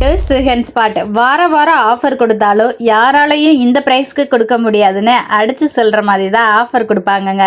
To Suhan spot. வார வாரம் offer கொடுத்தாலும் யாராலையும் இந்த ப்ரைஸ்க்கு கொடுக்க முடியாதுன்னு அடித்து சொல்கிற மாதிரி தான் ஆஃபர் கொடுப்பாங்கங்க.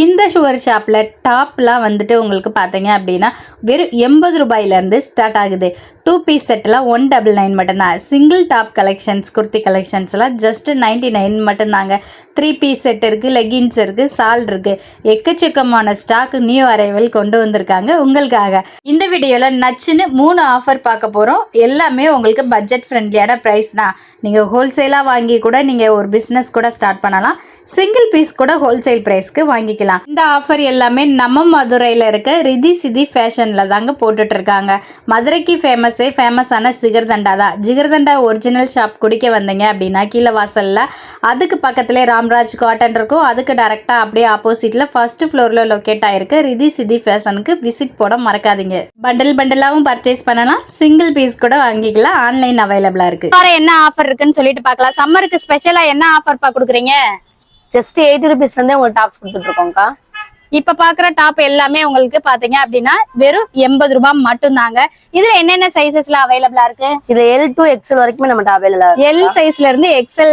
இந்த ஷுவர் ஷாப்பில் டாப்லாம் வந்துட்டு உங்களுக்கு பார்த்தீங்க அப்படின்னா வெறும் 80 ரூபாயிலேருந்து ஸ்டார்ட் ஆகுது. 2 பீஸ் செட்டெலாம் 199 மட்டும்தான். சிங்கிள் டாப் கலெக்ஷன்ஸ், குர்த்தி கலெக்ஷன்ஸ்லாம் ஜஸ்ட்டு 99 மட்டும்தாங்க. 3 பீஸ் செட் இருக்குது, லெகின்ஸ் இருக்குது, சால் இருக்குது. எக்கச்சக்கமான ஸ்டாக் நியூ அரைவல் கொண்டு வந்திருக்காங்க உங்களுக்காக. இந்த வீடியோவில் நச்சுன்னு 3 ஆஃபர் பார்க்க போகிறோம். எல்லாமே உங்களுக்கு பட்ஜெட் ஃப்ரெண்ட்லியான ப்ரைஸ் தான். நீங்கள் ஹோல்சேலாக வாங்கி கூட நீங்கள் ஒரு பிஸ்னஸ் கூட ஸ்டார்ட் பண்ணலாம். சிங்கிள் பீஸ் கூட ஹோல்சேல் ப்ரைஸ்க்கு வாங்கிக்கலாம். இந்த ஆஃபர் எல்லாமே நம்ம மதுரையில் இருக்க ரிதி சிதி ஃபேஷனில் தாங்க போட்டுட்ருக்காங்க. மதுரைக்கு ஃபேமஸான ஜிகர்தண்டா தான். ஜிகர்தண்டா ஒரிஜினல் ஷாப் குடிக்க வந்தீங்க அப்படின்னா கீழே வாசலில் அதுக்கு பக்கத்துலேயே ராம்ராஜ் காட்டன் இருக்கும். அதுக்கு டேரெக்டாக அப்படியே ஆப்போசிட்டில் ஃபர்ஸ்ட் ஃப்ளோரில் லொக்கேட் ஆகிருக்கு ரிதி சிதி ஃபேஷனுக்கு விசிட் போட மறக்காதீங்க. பண்டலாகவும் பர்ச்சேஸ் பண்ணலாம், சிங்கிள் பீஸ் கூட வாங்கிக்கலாம். ஆன்லைன் அவைலபிளாக இருக்குது. வேறு என்ன ஆஃபர் இருக்குன்னு சொல்லிட்டு பார்க்கலாம். சம்மருக்கு ஸ்பெஷலாக என்ன ஆஃபர் கொடுக்குறீங்க? ஜஸ்ட் 80 rupees உங்களுக்கு டாப்ஸ் கொடுத்துட்டு இருக்கோம்க்கா. இப்ப பாக்குற டாப் எல்லாமே உங்களுக்கு பாத்தீங்க அப்படின்னா வெறும் 80 ரூபாய் மட்டும் தாங்க. இதுல என்னென்ன சைசஸ்ல அவைலபிளா இருக்கு? இது L to XL வரைக்குமே நம்ம அவைலபிளா இருக்கு. L சைஸ்ல இருந்து XL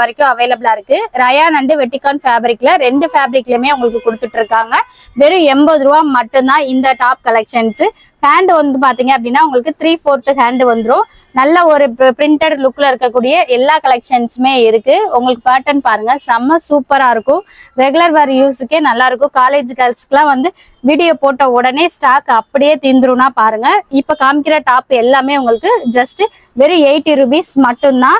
வரைக்கும் அவைலபிளா இருக்கு. ரயான் அண்ட் வெட்டிகான் ஃபேப்ரிக்ல 2 ஃபேப்ரிக்லயுமே உங்களுக்கு கொடுத்துட்டு இருக்காங்க. வெறும் 80 ரூபாய் மட்டும்தான் இந்த டாப் கலெக்ஷன்ஸ். ஹேண்ட் வந்து பாத்தீங்க அப்படின்னா உங்களுக்கு 3/4 ஹேண்ட் வந்துடும். நல்ல ஒரு பிரிண்டட் லுக்ல இருக்கக்கூடிய எல்லா கலெக்ஷன்ஸுமே இருக்கு. உங்களுக்கு பேட்டர்ன் பாருங்க, செம்ம சூப்பரா இருக்கும். ரெகுலர் வேர் யூஸுக்கே நல்லா இருக்கும். காலேஜ் கேர்ள்ஸ்க்குலாம் வந்து வீடியோ போட்ட உடனே ஸ்டாக் அப்படியே தீந்துரும்னா பாருங்க. இப்ப காமிக்கிற டாப் எல்லாமே உங்களுக்கு ஜஸ்ட் வெறும் 80 rupees மட்டும்தான்.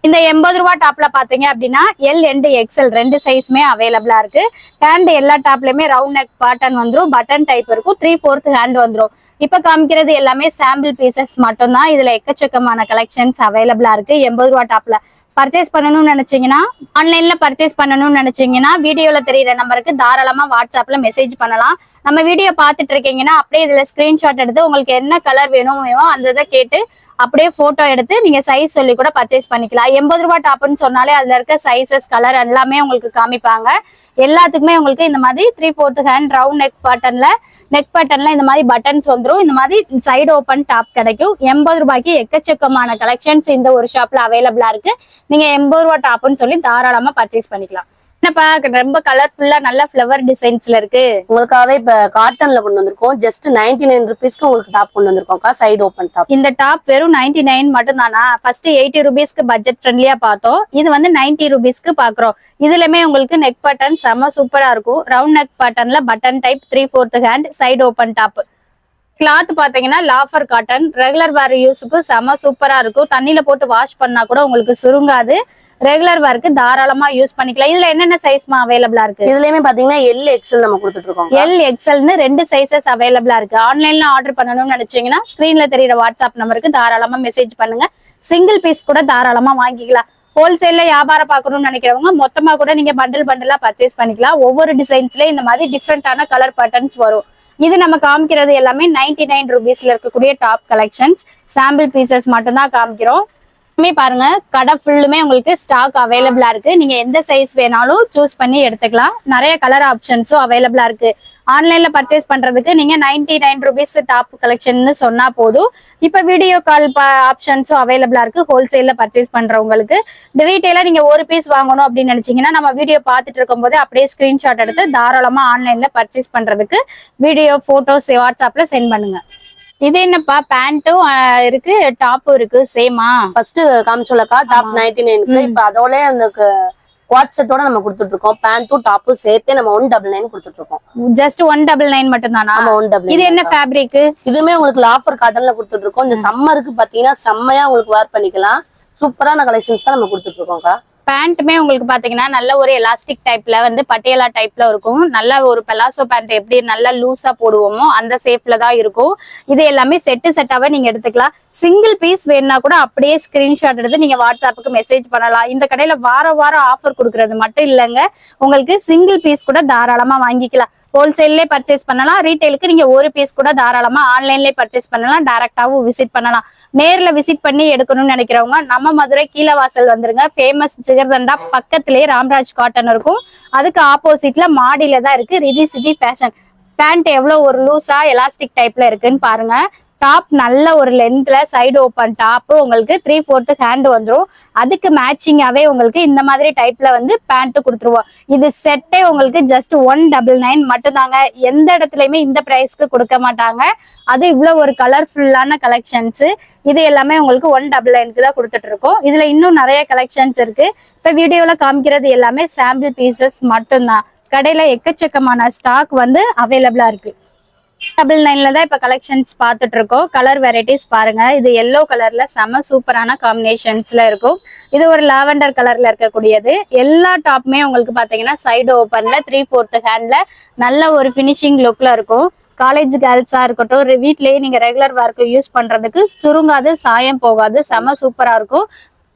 இந்த 80 ரூபாய் டாப்ல பாத்தீங்க அப்படின்னா L and XL 2 சைஸ்மே அவைலபிளா இருக்கு. ஹேண்ட் எல்லா டாப்லயுமே ரவுண்ட் நெக் பேட்டர்ன் வந்துடும், பட்டன் டைப் இருக்கும், 3/4 ஹேண்ட் வந்துடும். இப்ப காமிக்கிறது எல்லாமே சாம்பிள் பீசஸ் மட்டும்தான். இதுல எக்கச்சக்கமான கலெக்ஷன்ஸ் அவைலபிளா இருக்கு. 80 ரூபாய் டாப்ல பர்ச்சேஸ் பண்ணணும்னு நினைச்சீங்கன்னா, ஆன்லைன்ல பர்ச்சேஸ் பண்ணணும்னு நினைச்சீங்கன்னா வீடியோல தெரியுற நம்பருக்கு தாராளமா வாட்ஸ்அப்ல மெசேஜ் பண்ணலாம். நம்ம வீடியோ பார்த்துட்டு இருக்கீங்கன்னா அப்படியே இதுல ஸ்கிரீன்ஷாட் எடுத்து உங்களுக்கு என்ன கலர் வேணுமோ அந்த இதை கேட்டு அப்படியே போட்டோ எடுத்து நீங்க சைஸ் சொல்லி கூட பர்ச்சேஸ் பண்ணிக்கலாம். 80 ரூபாய் டாப்னு சொன்னாலே அதுல இருக்க சைசஸ், கலர் எல்லாமே உங்களுக்கு காமிப்பாங்க. எல்லாத்துக்குமே உங்களுக்கு இந்த மாதிரி 3/4 ஹேண்ட் ரவுண்ட் நெக் பட்டன்ல இந்த மாதிரி பட்டன்ஸ் வந்துடும். இந்த மாதிரி சைடு ஓப்பன் டாப் கிடைக்கும். 80 ரூபாய்க்கு எக்கச்சக்கமான கலெக்ஷன்ஸ் இந்த ஒரு ஷாப்ல அவைலபிளா இருக்கு. நீங்க 80 ரூபாய் டாப்னு சொல்லி தாராளமா பர்ச்சேஸ் பண்ணிக்கலாம். என்னப்பா ரொம்ப கலர்ஃபுல்லா நல்ல ஃபிளவர் டிசைன்ஸ்ல இருக்கு. உங்களுக்காகவே இப்ப காட்டன்ல கொண்டு வந்திருக்கோம். ஜஸ்ட் 99 rupeesக்கு உங்களுக்கு டாப் கொண்டு வந்திருக்கோம்க்கா. Side open top. இந்த டாப் வெறும் 99 மட்டும் தானா? ஃபர்ஸ்ட் 80 rupeesக்கு பட்ஜெட் ஃப்ரெண்ட்லியா பார்த்தோம். இது வந்து 90 rupeesக்கு பாக்குறோம். இதுலயுமே உங்களுக்கு நெக் பட்டன் செம்ம சூப்பரா இருக்கும். ரவுண்ட் நெக் பட்டன்ல button type 3/4 hand side open top. Cloth பாத்தீங்கன்னா லாஃபர் காட்டன். ரெகுலர் வேர் யூஸுக்கு செம சூப்பரா இருக்கும். தண்ணியில போட்டு வாஷ் பண்ணா கூட உங்களுக்கு சுருங்காது. ரெகுலர் வேருக்கு தாராளமா யூஸ் பண்ணிக்கலாம். இதுல என்னென்ன சைஸ்மா அவைலபிளா இருக்கு? இதுலயுமே பாத்தீங்கன்னா L XL நம்ம கொடுத்துட்டு இருக்கோம். L XLன்னு 2 சைசஸ் அவைலபிளா இருக்கு. ஆன்லைன்ல ஆர்டர் பண்ணணும்னு நினைச்சீங்கன்னா ஸ்கிரீன்ல தெரியுற வாட்ஸ்அப் நம்பருக்கு தாராளமா மெசேஜ் பண்ணுங்க. சிங்கிள் பீஸ் கூட தாராளமா வாங்கிக்கலாம். ஹோல்சேல்ல வியாபாரம் பார்க்கணும்னு நினைக்கிறவங்க மொத்தமா கூட நீங்க பண்டலா பர்ச்சேஸ் பண்ணிக்கலாம். ஒவ்வொரு டிசைன்ஸ்ல இந்த மாதிரி டிஃப்ரெண்டான கலர் பேட்டர்ன்ஸ் வரும். இது நம்ம காமிக்கிறது எல்லாமே 99 rupeesல இருக்கக்கூடிய டாப் கலெக்ஷன்ஸ். சாம்பிள் பீசஸ் மட்டும் தான் காமிக்கிறோம். பாருங்க, கடை ஃபுல்லுமே உங்களுக்கு ஸ்டாக் அவைலபிளா இருக்கு. நீங்க எந்த சைஸ் வேணாலும் சூஸ் பண்ணி எடுத்துக்கலாம். நிறைய கலர் ஆப்ஷன்ஸும் அவைலபிளா இருக்கு. ஆன்லைன்ல பர்ச்சேஸ் பண்றதுக்கு நீங்க 99 rupees டாப் கலெக்ஷன் சொன்னா போதும். இப்ப வீடியோ கால் ஆப்ஷன்ஸும் அவைலபிளா இருக்கு. ஹோல்சேல்ல பர்ச்சேஸ் பண்றவங்களுக்கு ரீட்டைலா நீங்க ஒரு பீஸ் வாங்கணும் அப்படின்னு நினைச்சீங்கன்னா நம்ம வீடியோ பார்த்துட்டு இருக்கும் போது அப்படியே ஸ்கிரீன்ஷாட் எடுத்து தாராளமா ஆன்லைன்ல பர்ச்சேஸ் பண்றதுக்கு வீடியோ போட்டோஸ் வாட்ஸ்அப்ல சென்ட் பண்ணுங்க. இது என்னப்பா, பேண்ட்டும் இருக்கு டாப்பும் இருக்கு சேமா? ஃபர்ஸ்ட் காமிச்சோலக்கா டாப் 99க்கு. இப்ப அதோட அந்த குவாட் செட்டோட நம்ம கொடுத்துட்டு இருக்கோம். பேண்ட்டும் டாப்பும் சேர்த்து நம்ம 199 கொடுத்துட்டு இருக்கோம். ஜஸ்ட் 199 மட்டும் தானா? ஆமா, 199. இது என்ன ஃபேப்ரிக்? இதுவுமே உங்களுக்கு லாஃபர் காட்டன்ல கொடுத்துட்டு இருக்கோம். இந்த சம்மருக்கு பாத்தீங்கன்னா செம்மையா உங்களுக்கு வேர் பண்ணிக்கலாம். சூப்பரான கலெக்ஷன்ஸ் தான் நம்ம கொடுத்துட்டு இருக்கோம்க்கா. பேண்ட்டுமே உங்களுக்கு பாத்தீங்கன்னா நல்ல ஒரு எலாஸ்டிக் டைப்ல வந்து பட்டியலா டைப்ல இருக்கும். நல்ல ஒரு பெலாசோ பேண்ட் எப்படி நல்லா லூஸா போடுவோமோ அந்த ஷேப்ல தான் இருக்கும். இது எல்லாமே செட்டாவே நீங்க எடுத்துக்கலாம். சிங்கிள் பீஸ் வேணும்னா கூட அப்படியே ஸ்கிரீன்ஷாட் எடுத்து நீங்க வாட்ஸ்அப்புக்கு மெசேஜ் பண்ணலாம். இந்த கடையில வாரம் ஆஃபர் கொடுக்கறது மட்டும் இல்லைங்க, உங்களுக்கு சிங்கிள் பீஸ் கூட தாராளமா வாங்கிக்கலாம். ஹோல்சேல்லே பர்ச்சேஸ் பண்ணலாம். ரீட்டைலுக்கு நீங்க ஒரு பீஸ் கூட தாராளமா ஆன்லைன்லேயே பர்ச்சேஸ் பண்ணலாம். டைரக்டாவும் விசிட் பண்ணலாம். நேர்ல விசிட் பண்ணி எடுக்கணும்னு நினைக்கிறவங்க நம்ம மதுரை கீழவாசல் வந்துருங்க. ஃபேமஸ் ஜிகர்தண்டா பக்கத்திலேயே ராம்ராஜ் காட்டன் இருக்கும். அதுக்கு ஆப்போசிட்ல மாடியில தான் இருக்கு ரிதி சிதி ஃபேஷன். பேண்ட் எவ்வளவு ஒரு லூஸா எலாஸ்டிக் டைப்ல இருக்குன்னு பாருங்க. டாப் நல்ல ஒரு லென்த்ல சைடு ஓப்பன் டாப் உங்களுக்கு 3/4 ஹேண்ட் வந்துடும். அதுக்கு மேட்சிங்காவே உங்களுக்கு இந்த மாதிரி டைப்ல வந்து பேண்ட் கொடுத்துருவோம். இது செட்டே உங்களுக்கு ஜஸ்ட் 199 மட்டும்தாங்க. எந்த இடத்துலயுமே இந்த பிரைஸ்க்கு கொடுக்க மாட்டாங்க. அது இவ்வளவு ஒரு கலர்ஃபுல்லான கலெக்ஷன்ஸ். இது எல்லாமே உங்களுக்கு 199க்கு தான் கொடுத்துட்டு இருக்கோம். இதுல இன்னும் நிறைய கலெக்ஷன்ஸ் இருக்கு. இப்ப வீடியோல காமிக்கிறது எல்லாமே சாம்பிள் பீசஸ் மட்டும்தான். கடையில எக்கச்சக்கமான ஸ்டாக் வந்து அவைலபிளா இருக்கு. 99ல தான் இப்ப கலெக்ஷன்ஸ் பார்த்துட்டு இருக்கோம். கலர் வெரைட்டிஸ் பாருங்க. இது எல்லோ கலர்ல செம சூப்பரான காம்பினேஷன்ஸ்ல இருக்கும். இது ஒரு லாவெண்டர் கலர்ல இருக்கக்கூடியது. எல்லா டாப்புமே உங்களுக்கு பாத்தீங்கன்னா சைடு ஓப்பன்ல 3/4 ஹேண்ட்ல நல்ல ஒரு பினிஷிங் லுக்ல இருக்கும். காலேஜ் கேர்ள்ஸா இருக்கட்டும், வீட்லயே நீங்க ரெகுலர் ஒர்க்கு யூஸ் பண்றதுக்கு சுருங்காது, சாயம் போகாது, செம சூப்பரா இருக்கும்.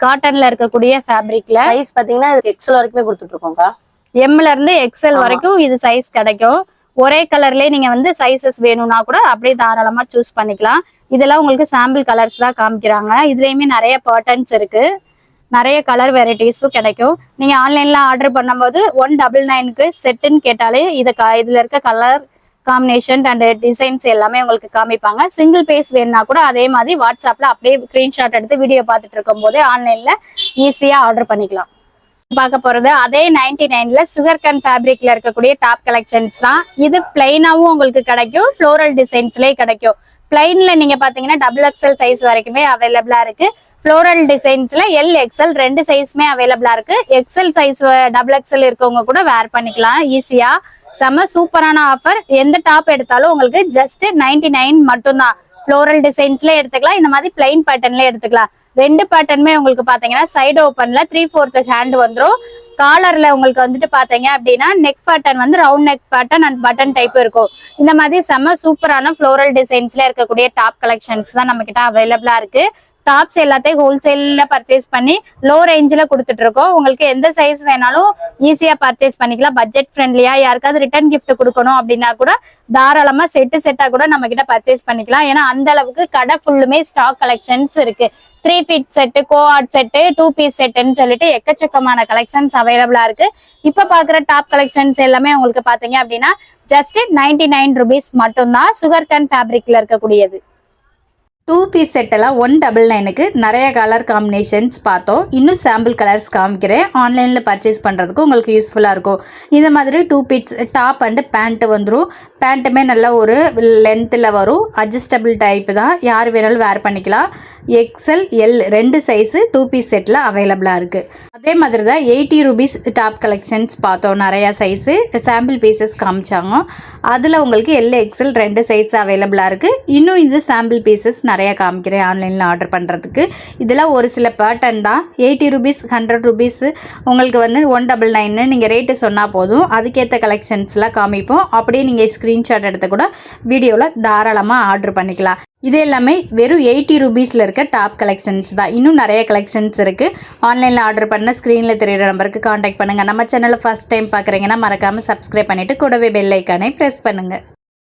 காட்டன்ல இருக்கக்கூடிய ஃபேப்ரிக்ல சைஸ் பாத்தீங்கன்னா எக்ஸல் வரைக்குமே கொடுத்துட்டு இருக்கோம்க்கா. எம்ல இருந்து எக்ஸல் வரைக்கும் இது சைஸ் கிடைக்கும். ஒரே கலர்லயே நீங்க வந்து சைசஸ் வேணும்னா கூட அப்படியே தாராளமா சூஸ் பண்ணிக்கலாம். இதெல்லாம் உங்களுக்கு சாம்பிள் கலர்ஸ் தான் காமிக்கிறாங்க. இதுலயுமே நிறைய பேட்டர்ன்ஸ் இருக்கு. நிறைய கலர் வெரைட்டிஸும் கிடைக்கும். நீங்க ஆன்லைன்ல ஆர்டர் பண்ணும்போது 199க்கு செட்டுன்னு கேட்டாலே இதுல இருக்க கலர் காம்பினேஷன் அண்ட் டிசைன்ஸ் எல்லாமே உங்களுக்கு காமிப்பாங்க. சிங்கிள் பேஸ் வேணும்னா கூட அதே மாதிரி வாட்ஸ்அப்ல அப்படியே ஸ்கிரீன்ஷாட் எடுத்து வீடியோ பார்த்துட்டு இருக்கும் போதே ஆன்லைன்ல ஈஸியா ஆர்டர் பண்ணிக்கலாம். பார்க்க போறது அதே 99ல சுகர் கேன் ஃபேப்ரிக்ல இருக்கக்கூடிய டாப் கலெக்ஷன்ஸ் தான். இது பிளைனாவும் உங்களுக்கு கிடைக்கும், ஃப்ளோரல் டிசைன்ஸ்லயே கிடைக்கும். பிளைன்ல நீங்க பாத்தீங்கன்னா XXL சைஸ் வரைக்குமே அவைலபிளா இருக்கு. ஃப்ளோரல் டிசைன்ஸ்ல LXL 2 சைஸ்மே அவைலபிளா இருக்கு. XL சைஸ் XXL இருக்கவங்க கூட வேர் பண்ணிக்கலாம் ஈஸியா. செம சூப்பரான ஆஃபர். எந்த டாப் எடுத்தாலும் உங்களுக்கு ஜஸ்ட் 99 மட்டும்தான். ஃப்ளோரல் டிசைன்ஸ்ல எடுத்துக்கலாம், இந்த மாதிரி பிளைன் பேட்டர்ன்ல எடுத்துக்கலாம். 2 பேட்டர்னுமே உங்களுக்கு பாத்தீங்கன்னா சைடு ஓப்பன்ல 3/4 ஹேண்ட் வந்துடும். காலர்ல உங்களுக்கு வந்துட்டு பாத்தீங்க அப்படின்னா நெக் பேட்டர்ன் வந்து round neck pattern and button type இருக்கும். இந்த மாதிரி செம சூப்பரான ஃப்ளோரல் டிசைன்ஸ்ல இருக்கக்கூடிய டாப் கலெக்ஷன்ஸ் தான் நம்ம கிட்ட அவைலபிளா இருக்கு. டாப்ஸ் எல்லாத்தையும் ஹோல்சேல்ல பர்ச்சேஸ் பண்ணி லோ ரேஞ்சில் கொடுத்துட்டு இருக்கோம். உங்களுக்கு எந்த சைஸ் வேணாலும் ஈஸியா பர்ச்சேஸ் பண்ணிக்கலாம். பட்ஜெட் ஃப்ரெண்ட்லியா யாருக்காவது ரிட்டர்ன் கிஃப்ட் கொடுக்கணும் அப்படின்னா கூட தாராளமா செட்டா கூட நம்ம கிட்ட பர்ச்சேஸ் பண்ணிக்கலாம். ஏன்னா அந்த அளவுக்கு கடை ஃபுல்லுமே ஸ்டாக் கலெக்ஷன்ஸ் இருக்கு. 3 ஃபீட் செட்டு, கோஆர்ட் செட்டு, 2 பீஸ் செட்டுன்னு சொல்லிட்டு எக்கச்சக்கமான கலெக்ஷன்ஸ் அவைலபிளா இருக்கு. இப்ப பாக்குற டாப் கலெக்ஷன்ஸ் எல்லாமே உங்களுக்கு பாத்தீங்க அப்படின்னா ஜஸ்ட் 99 rupees மட்டும்தான். சுகர் கேன் ஃபேப்ரிக்ல இருக்கக்கூடியது. 2 பீஸ் செட்டெல்லாம் 199க்கு நிறைய கலர் காம்பினேஷன்ஸ் பார்த்தோம். இன்னும் சாம்பிள் கலர்ஸ் காமிக்கிறேன். ஆன்லைனில் பர்ச்சேஸ் பண்ணுறதுக்கு உங்களுக்கு யூஸ்ஃபுல்லாக இருக்கும். இந்த மாதிரி 2 பீஸ் டாப் அண்டு பேண்ட்டு வந்துடும். பேண்ட்டுமே நல்ல ஒரு லென்த்தில் வரும். அட்ஜஸ்டபிள் டைப்பு தான், யார் வேணாலும் வேர் பண்ணிக்கலாம். XL L 2 சைஸு 2 பீஸ் செட்டில் அவைலபிளாக இருக்குது. அதே மாதிரி தான் 80 rupees டாப் கலெக்ஷன்ஸ் பார்த்தோம். நிறையா சைஸு சாம்பிள் பீசஸ் காமிச்சாங்க. அதில் உங்களுக்கு LXL 2 சைஸ் அவைலபிளாக இருக்குது. இன்னும் இது சாம்பிள் பீசஸ் நிறையா காமிக்கிறேன் ஆன்லைனில் ஆர்டர் பண்ணுறதுக்கு. இதெல்லாம் ஒரு சில பேட்டர்ன் தான். 80 rupees 100 rupees உங்களுக்கு வந்து 199 நீங்கள் ரேட்டு சொன்னால் போதும். அதுக்கேற்ற கலெக்ஷன்ஸ்லாம் காமிப்போம். அப்படியே நீங்கள் ஸ்க்ரீன்ஷாட் எடுத்து கூட வீடியோவில் தாராளமாக ஆர்டர் பண்ணிக்கலாம். இது எல்லாமே வெறும் 80 rupeesல இருக்க டாப் கலெக்ஷன்ஸ் தான். இன்னும் நிறைய கலெக்ஷன்ஸ் இருக்குது. ஆன்லைனில் ஆர்டர் பண்ண ஸ்க்ரீனில் தெரியுற நம்பருக்கு காண்டாக்ட் பண்ணுங்கள். நம்ம சேனலை ஃபஸ்ட் டைம் பார்க்குறீங்கன்னா மறக்காமல் சப்ஸ்கிரைப் பண்ணிவிட்டு கூடவே பெல் ஐக்கானே ப்ரெஸ் பண்ணுங்கள்.